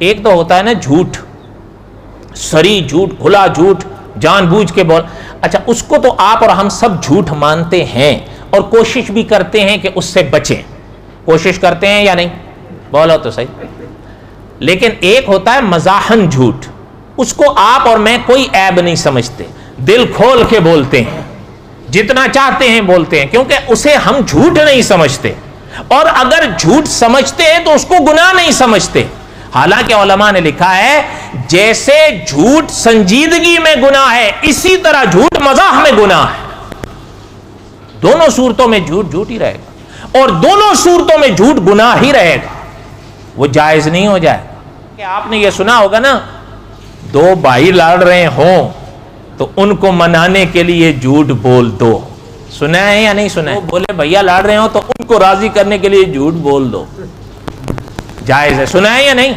ایک تو ہوتا ہے نا جھوٹ، سری جھوٹ، کھلا جھوٹ، جان بوجھ کے بول. اچھا اس کو تو آپ اور ہم سب جھوٹ مانتے ہیں اور کوشش بھی کرتے ہیں کہ اس سے بچیں. کوشش کرتے ہیں یا نہیں؟ بولو تو صحیح. لیکن ایک ہوتا ہے مزاحن جھوٹ، اس کو آپ اور میں کوئی عیب نہیں سمجھتے، دل کھول کے بولتے ہیں، جتنا چاہتے ہیں بولتے ہیں، کیونکہ اسے ہم جھوٹ نہیں سمجھتے. اور اگر جھوٹ سمجھتے ہیں تو اس کو گناہ نہیں سمجھتے. حالانکہ علماء نے لکھا ہے جیسے جھوٹ سنجیدگی میں گناہ ہے، اسی طرح جھوٹ مزاح میں گناہ ہے. دونوں صورتوں میں جھوٹ جھوٹ ہی رہے گا، اور دونوں صورتوں میں جھوٹ گناہ ہی رہے گا، وہ جائز نہیں ہو جائے گا. کہ آپ نے یہ سنا ہوگا نا، دو بھائی لڑ رہے ہوں تو ان کو منانے کے لیے جھوٹ بول دو. سنا ہے یا نہیں سنا ہے؟ بولے بھیا لڑ رہے ہوں تو ان کو راضی کرنے کے لیے جھوٹ بول دو. جائز ہے. سنا ہے یا نہیں؟